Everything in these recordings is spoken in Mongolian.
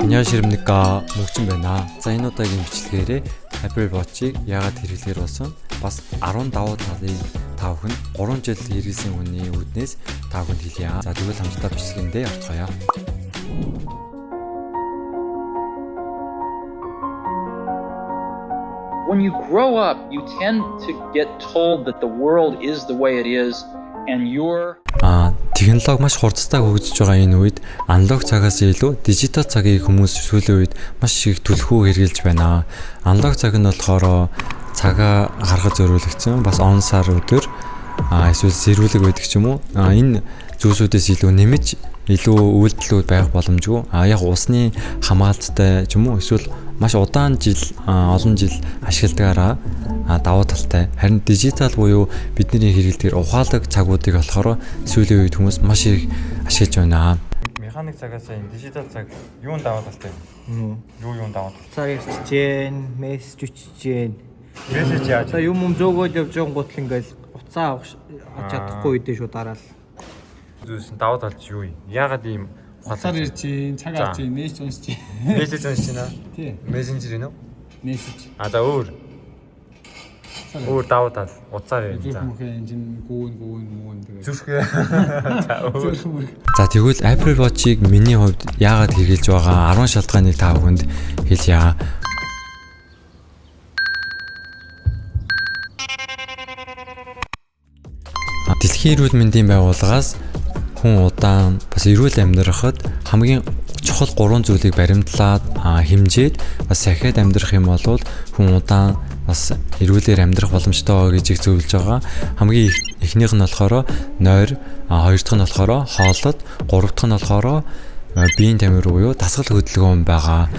안녕하십니까, 묵진 байна. За энэ удаагийн бичлэгээрээ Apple Watch-ийг яагаад хэрэглэхээр болсон бас 15 талыг та бүхэн 3 жил хэрэглэсэн хүний үүднээс та бүхэнд хэлье. За тэгвэл хамтдаа бичлэгэндээ орцгоё. When you grow up, you tend to get told that the world is the way it is and you're технологи маш хурдтай хөгжиж байгаа энэ үед аналог цагаас илүү дижитал цагийг хүмүүс сүүлийн үед маш их түлхүү хэрэгжилж байна. Аналог цаг нь болохоор цагаа гаргаж зориулагдсан бас он сар өдөр эсвэл зэрүүлэг байдаг ч юм уу. Энэ зүйлсүүдээс илүү нэмж илүү үйлдэлүүд байх боломжгүй. Яг усны хамгаалттай ч юм уу эсвэл маш удаан жил олон жил ашигладагаараа давуу талтай. Харин дижитал буюу бидний хэрэглэдгээр ухаалаг цагуудыг болохоор сүүлийн үед хүмүүс маш их ашиглаж байна. Механик цагаас энэ дижитал цаг юунд давуу талтай вэ? Юунд давуу талтай? Цаг ирчиж гэн, мессеж үчиж гэн. Мессеж яаж? За юм зөөгөл явж байгаа гутал ингээл уцаа авах чадахгүй үедээ шүү дараал. Зүйлсэн давуу тал чи юу юм? Яагаад ийм Уцаар ирж чинь, цаг авч чинь, мессеж уншиж чинь. мессеж уншиж байна? Тий. Мессенжер энэ үү? Мессеж. За өөр давуу тал уцаар ирж байгаа. Зүрх мөхөө чинь гүүн тэгээ. Зүрхээ. За өөр. За тэгвэл Apple Watch-ийг миний хувьд яагаад хэрэглэж байгаа 10 шалтгааныг та бүхэнд хэлье. Дэлхийн эрүүл мэндийн байгууллагаас хүн удаан бас эрүүл амьдрахад хамгийн чухал 3 зүйлийг баримтлаад хэмжээд бас сахиад амьдрах юм бол хүн удаан бас эрүүлээр амьдрах боломжтой гэж их зөвлөж байгаа. Хамгийн эхнийх нь болохоор нойр, хоёр дахь нь болохоор хоолот, гурав дахь нь болохоор биеийн тамир буюу дасгал хөдөлгөөн байгаа.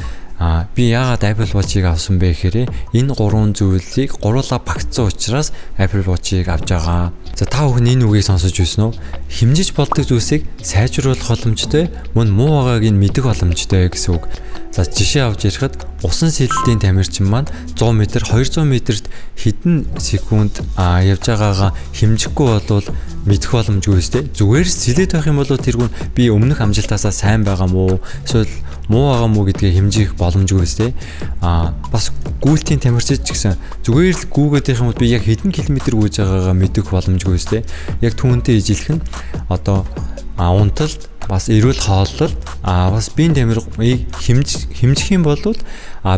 Би яагаад Apple Watch-ийг авсан бэ гэхээр энэ 3 зүйлийг гурлаа багтсан учраас Apple Watch-ийг авч байгаа. За та бүхэн энэ үгийг сонсож байсан уу? Хэмжиж болдог зүйлсийг сайжруулах боломжтой, мөн муу байгааг нь мэдэх боломжтой гэсэн үг. За жишээ авч ярихад усан сэлэлтийн тамирчин маань 100 м, 200 м-т хэдэн секунд явж байгаагаа хэмжихгүй болвол мэдэх боломжгүй өстэй. Зүгээр сэлээд байх юм бол тэргүүн би өмнөх амжилтаасаа сайн байгаа мó эсвэл муу байгаа мó гэдгийг хэмжих боломжгүй өстэй. Бас гүйлтийн тамирчид ч гэсэн зүгээр л гүүгээд байх юм бол би яг хэдэн километр гүйж байгаагаа мэдэх боломжгүй өстэй. Яг түүнтэй ижилхэн одоо унталт бас эрүүл хооллол бас биеийн тамирыг хэмжих юм бол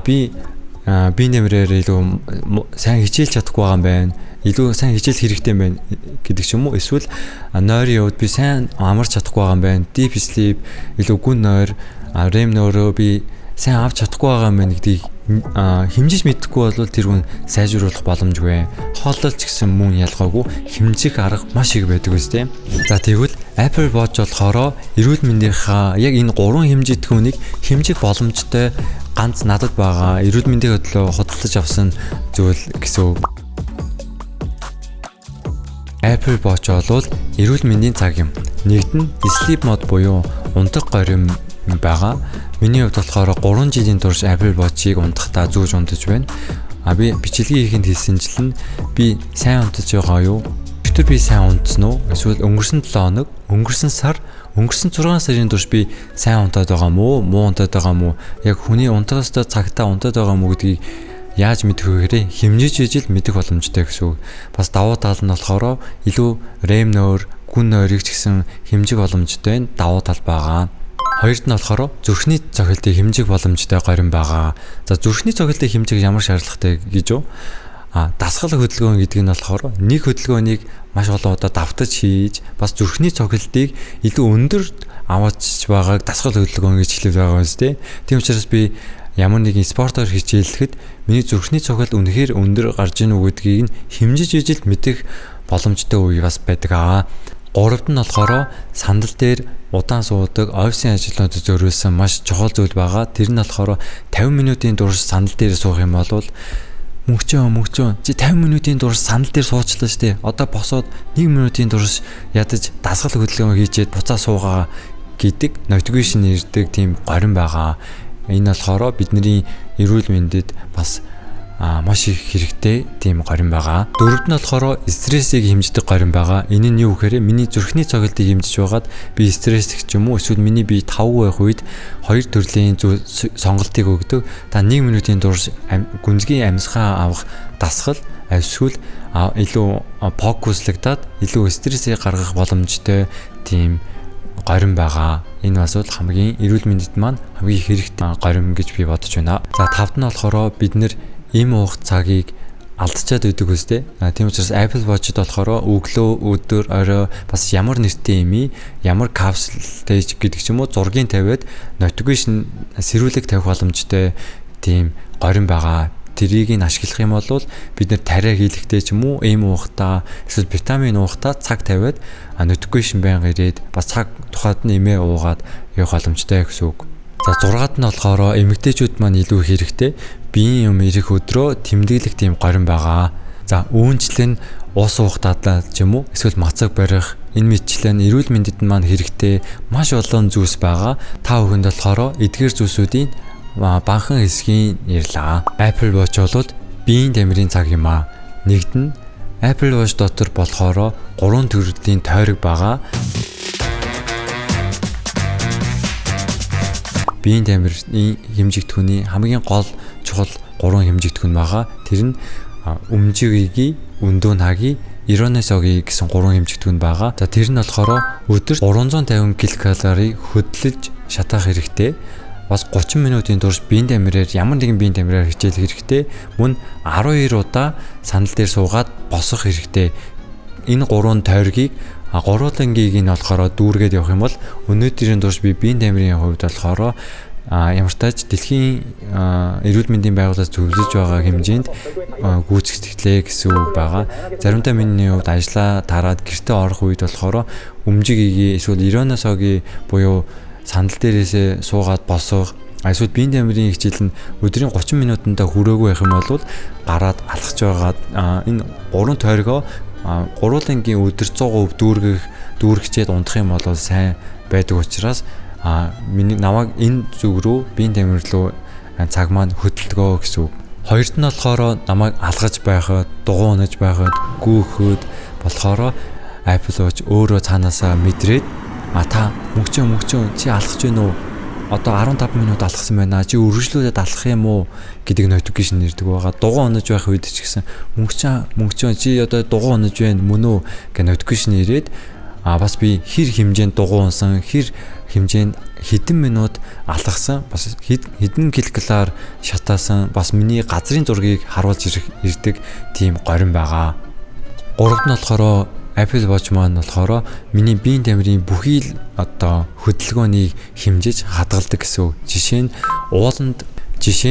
би биеийн тамираар илүү сайн хичээлж чадахгүй байгаа юм байна. Илүү сайн хичээл хэрэгтэй юм байна гэдэг ч юм уу. Эсвэл нойрын хувьд би сайн амарч чадахгүй байгаа юм байна. Deep sleep илүү гүн нойр, REM нойроо би сайн авч чадахгүй байгаа юм байна гэдгийг хэмжиж мэдэхгүй бол тэр хүн сайжруулах боломжгүй. Хооллол ч гэсэн мөн ялгаагүй хэмжих арга маш их байдаг үстэй. За тэгвэл Apple Watch болохоор эрүүл мэндийнхаа яг энэ 3 хэмжигдэхүүнийг хэмжих боломжтой ганц надад байгаа эрүүл мэндийн хөдөлгөөн худалдаж авсан зүйл гэсэн үг. Apple Watch бол эрүүл мэндийн цаг юм. Нэгд нь sleep mode буюу унтах горим байгаа. Миний хувьд болохоор 3 жилийн турш Apple Watch-ийг унтахдаа зүүж унтаж байна. Би бичлэгийн ихэнд хэлсэнчлэн би сайн унтаж байгаа юу? Өчигдөр би сайн унтсан уу? Эсвэл өнгөрсөн 7 хоног, өнгөрсөн сар, өнгөрсөн 6 сарын турш би сайн унтаад байгаа мó, муу унтаад байгаа мó? Яг хүний унтахаас цагтаа унтаад байгаа мó гэдгийг яаж мэдэх вэ гэхээр хэмжиж ижил мэдэх боломжтой гэсэн үг. Бас давуу тал нь болохоор илүү REM нойр, гүн нойрыг ч гэсэн хэмжих боломжтой давуу тал байгаа. Хоёрт нь болохоор зүрхний цохилтыг хэмжих боломжтой горим байгаа. За зүрхний цохилтыг хэмжих ямар шаардлагатай гэж юу? Дасгал хөдөлгөөн гэдэг нь болохоор нэг хөдөлгөөнийг маш олон удаа давтаж хийж бас зүрхний цохилтыг илүү өндөр аваач байгааг дасгал хөдөлгөөн гэж хэлээд байгаа юм зү. Тийм учраас би ямар нэгэн спортоор хичээллэхэд миний зүрхний цохилт үнэхээр өндөр гарч ийн үү гэдгийг нь хэмжиж ижил мэдэх боломжтой үе бас байдаг. Гуравт нь болохоор сандал дээр удаан суудаг офисын ажлуудад зориулсан маш чухал зүйл байгаа. Тэр нь болохоор 50 минутын турш сандал дээр суух юм бол мөнгчөө чи 50 минутын турш сандал дээр суучлаа штэ. Одоо босоод 1 минутын турш ядаж дасгал хөдөлгөөн хийчихэд буцаа суугаа гэдэг notification ирдэг тийм горим байгаа. Энэ болохоор бидний эрүүл мэндэд бас маш их хэрэгтэй тийм горин байгаа. Дөрөвд нь болохоор стрессийг хэмждэг горин байгаа. Энэ нь юу гэхээр миний зүрхний цогцолтыг хэмжиж байгаад би стрессэх ч юм уу эсвэл миний бие тавгүй байх үед хоёр төрлийн сонголтыг өгдөг. Та 1 минутын турш гүнзгий амьсгаа авах дасгал эсвэл илүү фокуслагдаад илүү стрессийг гаргах боломжтой тийм горин байгаа. Энэ бас хамгийн эрүүл мэндэд маань хамгийн хэрэгтэй горин гэж би бодож байна. За 5-д нь болохоор бид нэр ийм уух цагийг алдчихад өгдөг үстэй. Тийм учраас Apple Watch-д болохоор өглөө, өдөр, орой бас ямар нэртэй юм, ямар капсултэй гэдэг ч юм уу зургийг тавиад notification сэрүүлэг тавих боломжтой тийм горин байгаа. Тэрийг нь ашиглах юм бол бид нэр тариа хийлэхдээ ч юм уу ийм уухтаа эсвэл витамин уухтаа цаг тавиад notification байнга ирээд бас цаг тухайд нь имээ уугаад явах боломжтой гэсэн үг. За 6-д нь болохоор эмэгтэйчүүд маань илүү хэрэгтэй. Биеийн юм ирэх өдрөө тэмдэглэх тийм горин байгаа. За үүнчлэн ус уух дадлаа ч юм уу эсвэл мацаг барих энэ мэтчлэн эрүүл мэндэд маань хэрэгтэй маш олон зүйлс байгаа. Та бүхэнд болохоор эдгээр зүйлсүүдийн банхан хэсгийн ярьлаа. Apple Watch бол биеийн тамирын цаг юм аа. Нэгд нь Apple Watch дотор болохоор 3 төрлийн тойрог байгаа. Биеийн тамирын хэмжигдэхүүний хамгийн гол чухал 3 хэмжигдэхүүн байгаа. Тэр нь өмжигийн, өндөө нагийн, ироносогийн гэсэн 3 хэмжигдэхүүн байгаа. За тэр нь болохоор өдөрт 350 ккал хөдлөж шатаах хэрэгтэй. Бас 30 минутын турш биеийн тамираар ямар нэгэн биеийн тамираар хичээл хэрэгтэй. Мөн 12 удаа сандал дээр суугаад босох хэрэгтэй. Энэ 3 тойргийг гуруулангийг нь болохоор дүүргээд явах юм бол өнөөдрийн турш би биеийн тамирын хувьд болохоор ямар тач дэлхийн эрүүл мэндийн байгууллагаас зөвлөж байгаа хэмжээнд гүйцэтгэлээ гэсэн үг байгаа. Заримдаа миний хувьд ажлаа тараад гэртээ орох үед болохоор өмжигийн эсвэл ироносогийн буюу сандал дээрээсээ суугаад босох эсвэл биеийн тамирын хичээл нь өдрийн 30 минутанд хүрээгүй байх юм бол гараад алхаж байгаад энэ 3 тойргоо гуруулангийн өдөр 100% дүүргчээд унтах юм бол сайн байдаг учраас миний намайг энэ зүг рүү биеийн тамир руу цаг маань хөдөлгөө гэсэн үг. Хоёрт нь болохоор намайг алгаж байхад, дугуй унаж байхад, гүүхөд болохоор Apple Watch өөрөө цаанаасаа мэдрээд та мөнгчөө чи алхаж байна уу? Одоо 15 минут алхсан байна. Чи үргэлжлүүлээд алхах юм уу гэдэг notification ирдэг байгаа. Дугуй унаж байх үед ч гэсэн мөнгчөө чи одоо дугуй унаж байна мөн үү гэх notification ирээд бас би хэр хэмжээнд дугуй унсан, хэр хэмжээнд хэдэн минут алхсан, бас хэдэн килокалор шатаасан, бас миний газрын зургийг харуулж ирдэг тийм горин байгаа. Гуравт нь болохоор Apple Watch маань болохоор миний биеийн тамирын бүхий л одоо хөдөлгөөнийг хэмжиж хадгалдаг гэсэн үг. Жишээ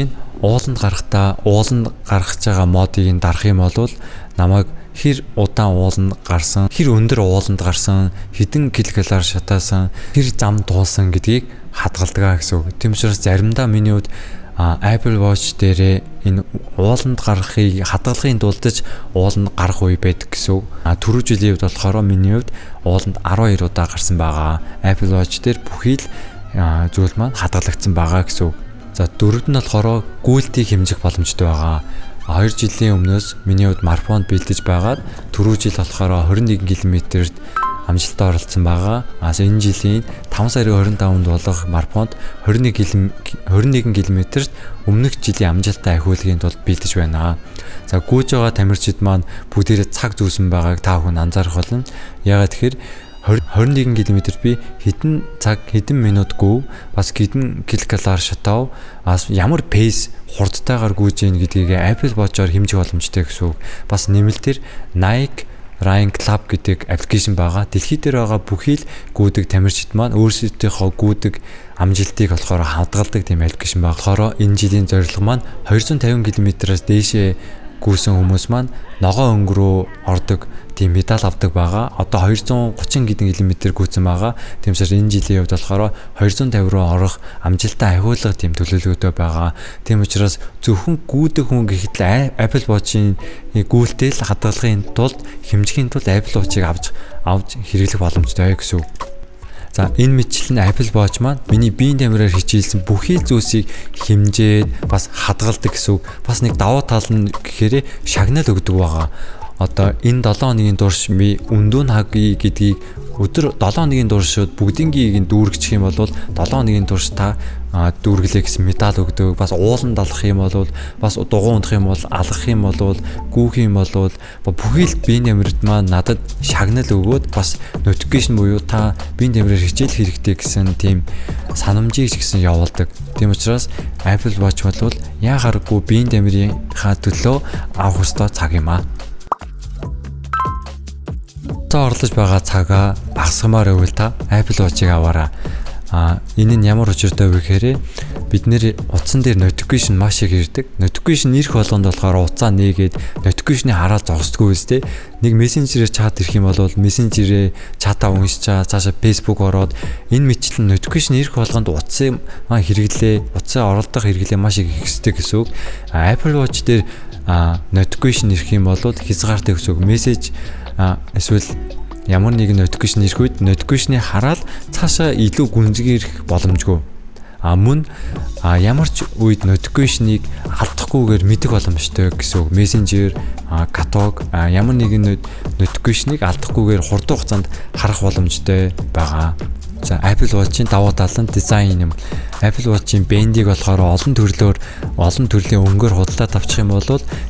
нь ууланд гарахтаа ууланд гаргаж байгаа модыг нь дарах юм бол намайг хэр удаан ууланд гарсан, хэр өндөр ууланд гарсан, хэдэн килокалор шатаасан, хэр зам туулсан гэдгийг хадгалдаг гэсэн үг. Тийм учраас заримдаа миний хувьд Apple Watch дээрээ энэ ууланд гарахыг хадгалахын тулд ууланд гарах үе байдаг гэсэн үг. Түрүү жилийн үед болохоор миний хувьд ууланд 12 удаа гарсан байгаа. Apple Watch дээр бүхий л зүйл маань хадгалагдсан байгаа гэсэн үг. За дөрөвд нь болохоор гүйлтийг хэмжих боломжтой байгаа. 2 жилийн өмнөөс миний хувьд марафонд бэлдэж байгаад түрүү жил болохоор 21 км-т амжилтанд оролцсон байгаа. Энэ жилийн 5 сарын 25-нд болох марафонд 21 км-т өмнөх жилийн амжилттай ахиулахын тулд бэлдэж байна. За гүйж байгаа тамирчид маань бүгдээрээ цаг зүүсэн байгааг та бүхэн анзаарах болно. Яагаад тэгэхээр 21 км би хэдэн цаг хэдэн минут гүйв, бас хэдэн килокалор шатав, бас ямар пейс хурдтайгаар гүйж ийн гэдгийг Apple Watch-оор хэмжих боломжтой гэсэн үг. Бас нэмэлтээр Nike Running Club гэдэг аппликейшн байгаа. Дэлхий дээр байгаа бүхий л гүйдэг тамирчид маань өөрсдийнхөө гүйдэг амжилтыг болохоор хадгалдаг тийм аппликейшн байгаа. болохоор энэ жилийн зорилго маань 250 км-аас дээшээ гүйсэн хүмүүс маань ногоо өнгө рүү ордог тийм медаль авдаг байгаа. Одоо 230 км гүйсэн байгаа. Тийм учраас энэ жилийн хувьд болохоор 250 руу орох амжилтаа ахиулах тийм төлөвлөгөөтэй байгаа. Тийм учраас зөвхөн гүйдэг хүн гэхэд Apple Watch-ийн гүйлтэл хадгалахын тулд хэмжихийн тулд Apple Watch-ыг авч хэрэглэх боломжтой гэсэн үг. За энэ мэтчил нь Apple Watch маань миний биеийн дамираар хичээлсэн бүхий л зүйлсийг хэмжээд бас хадгалдаг гэсэн үг. Бас нэг давуу тал нь гэхээр шагнал өгдөг байгаа. Одоо энэ 7 хоногийн турш би өндөө хагийг гэдгийг өдөр 7 хоногийн туршид бүгднгийг нь дүүргэх юм бол 7 хоногийн турш та дүүргэлээ гэсэн медаль өгдөг. Бас ууланд алах юм бол бас дугуй унах юм бол алах юм бол гүүх юм бол бүхий л биеийн дамирт маань надад шагнал өгөөд бас notification буюу та биеийн дамираар хичээл хэрэгтэй гэсэн тийм санамжийг ч гэсэн явуулдаг. Тийм учраас Apple Watch бол яхааргүй биеийн дамирынхаа төлөө авах ёстой цаг юм аа. Орлож байгаа цагаа багасгамаар байвал та Apple Watch-ыг аваарай. Энэ нь ямар учиртай вэ гэхээр бид нэр утсан дээр notification маш их ирдэг. Notification ирэх болгонд болохоор утсаа нээгээд notification-ыг хараад зогсдгүй үстэй. Нэг мессенжерээр чат ирэх юм бол мессенжерээ чатаа уншичаа цаашаа Facebook ороод энэ мэтлэн notification ирэх болгонд утсын хэрэглээ, утсаа оролдох хэрэглээ маш их ихсдэг гэсэн үг. Apple Watch дээр notification ирэх юм бол хязгаартай гэсэн үг. Мессеж эсвэл ямар нэгэн notification ирэх үед notification-ыг хараад цаашаа илүү гүнзгийрэх боломжгүй. Мөн ямар ч үед notification-ыг алдахгүйгээр мэдэх боломжтой гэсэн үг. Messenger, каталог ямар нэгэн notification-ыг алдахгүйгээр хурдан хугацаанд харах боломжтой байгаа. За Apple Watch-ийн давуу тал нь дизайн юм. Apple Watch-ийн бэндийг болохоор олон төрлийн өнгөөр худалдаад авчих юм бол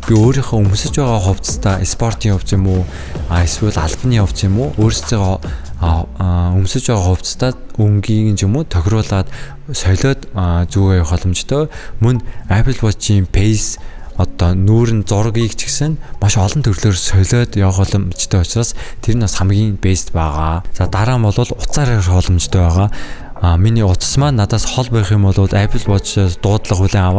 би өөрийнхөө өмсөж байгаа хувцастаа спортын хувц юм уу, эсвэл албаны хувц юм уу, өөрсдөө өмсөж байгаа хувцастаа өнгийг юм уу тохируулаад солиод зүгөө явах боломжтой. Мөн Apple Watch-ийн Pace одоо нүүрэн зургийг ч гэсэн маш олон төрлөөр солиод явах боломжтой учраас тэр нь бас хамгийн best байгаа. За дараа нь бол утсаар ярих боломжтой байгаа. Миний утас маань надаас хол байх юм бол Apple Watch-аас дуудлага хүлээн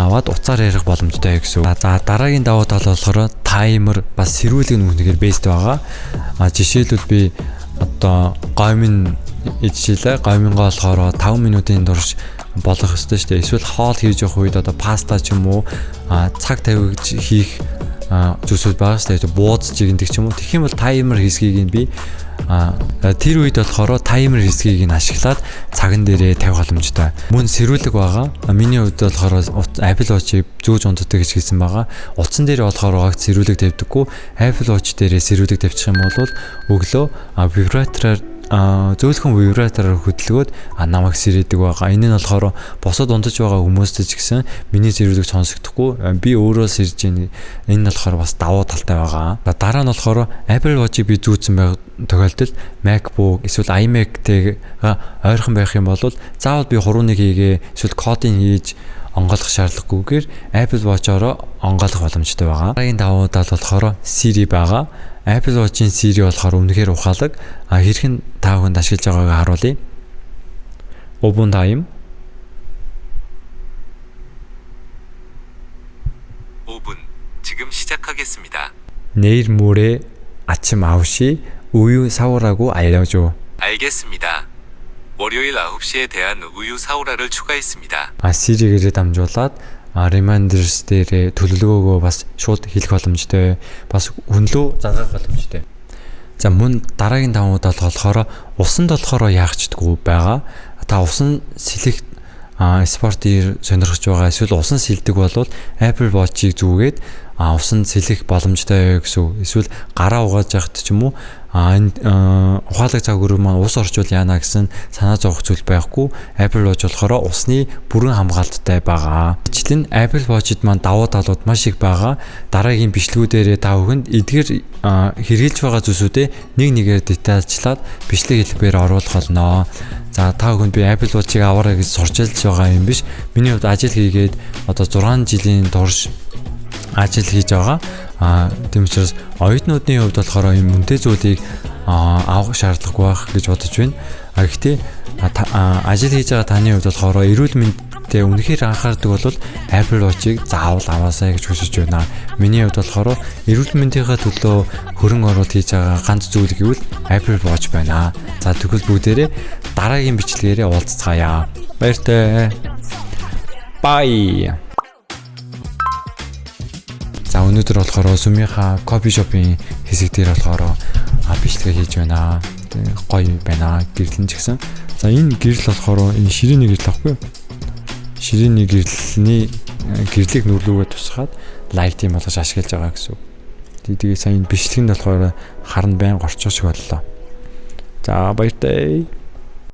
аваад утсаар ярих боломжтой гэсэн. За дараагийн давуу тал болохоор таймер бас сэрүүлэг нүгээр best байгаа. Жишээлбэл би одоо гомин ижлээ. Гомингоо болохоор 5 минутын турш болох ёстой шүү дээ. Эсвэл хоол хийж явах үед одоо паста ч юм уу цаг тавигч хийх зүйлсүүд байгаа шүү дээ. Бууз жигэндэг ч юм уу. Тэгэх юм бол таймер хэсгийг нь би тэр үед болохоор таймер хэсгийг нь ашиглаад цаган дээрээ тавих боломжтой. Мөн сэрүүлэг байгаа. Миний хувьд болохоор Apple Watch-ийг зүүж унтдаг гэж хэлсэн байгаа. Утсан дээр болохоор огт сэрүүлэг тавьдаггүй. Apple Watch дээрээ сэрүүлэг тавьчих юм бол өглөө вибратороор зөөлхөн вибратороор хөдөлгөөд намайг сэрээдэг байгаа. Энэ нь болохоор босод унтаж байгаа хүмүүст ч гэсэн миний сэрүүлэг сонсогдохгүй. Би өөрөө сэрж ийн. Энэ нь болохоор бас давуу талтай байгаа. Дараа нь болохоор Apple Watch-ийг би зүүцсэн байх тохиолдолд MacBook эсвэл iMac-тэйгээ ойрхон байх юм бол заавал би хурууник хийгээ эсвэл кодыг хийж онгойлгох шаардлагагүйгээр Apple Watch-ороо онгойлгох боломжтой байгаа. Дараагийн давуу тал болохоор Siri байгаа. Apple Watch-ийн Siri болохоор үнэхээр ухаалаг. Хэрхэн та бүхэнд ашиглаж байгааг харуулъя. Open time. 5분 지금 시작하겠습니다. 내일 모레 아침 9시 우유 사오라고 알려줘. 알겠습니다. 월요일 9시에 대한 우유 사오라를 추가했습니다. Siri-гээр дамжуулаад reminders дээр төлөвлөгөөгөө бас шууд хэлэх боломжтой. Бас үнэлүү заргах боломжтой. За мөн дараагийн давуу тал болохоор усанд болохоор яахчдаггүй байгаа. Та усан сэлэх спортыг сонирхож байгаа эсвэл усан сэлдэг бол Apple Watch-ийг зүгээд усан сэлэх боломжтой гэсэн. Эсвэл гараа угааж яхад ч юм уу энэ ухаалаг цагуурыг маань ус орчуул яана гэсэн санаа зовох зүйл байхгүй. Apple Watch болохоор усны бүрэн хамгаалттай байгаа. Жишээлбэл Apple Watch-д маань давуу талууд маш их байгаа. Дараагийн бичлэгүүдээр та бүхэнд эдгээр хэрэгжилж байгаа зүйлсүүдээ нэг нэгээр детальчлаад бичлэг хэлбэрээр оруулах болно. За та бүхэнд би Apple Watch-ыг аваарай гэж сурчилж байгаа юм биш. Миний хувьд ажил хийгээд одоо 6 жилийн турш ажил хийж байгаа. Тийм учраас оюутнуудын хувьд болохоор юм үнэтэй зүйлийг авах шаардлагагүй байх гэж бодож байна. Гэхдээ ажил хийж байгаа таны хувьд болохоор эрүүл мэндэд үнэхээр анхаардаг бол Apple Watch-ыг заавал аваасай гэж хүсэж байна. Миний хувьд болохоор эрүүл мэндийнхээ төлөө хөрөнгө оруулалт хийж байгаа ганц зүйл гэвэл Apple Watch байна. За тэгвэл бүгдээрээ дараагийн бичлэгээрээ уулзцаая. Баяртай. Bye. За өнөөдөр болохоор Сүмийнхаа кофе шопын хэсэг дээр болохоор бичлэг хийж байна. гоё байна. Гэрлэн ч гэсэн. За энэ гэрэл болохоор энэ ширээний гэрэл ахгүй юу? Ширээний гэрлэлний гэрлийг нүрлүүгээ тусгаад лайт юм болгож ашиглаж байгаа гэсэн. Тэгээ сая энэ бичлэг нь болохоор харанд байн горчоо шиг боллоо. За баяртай.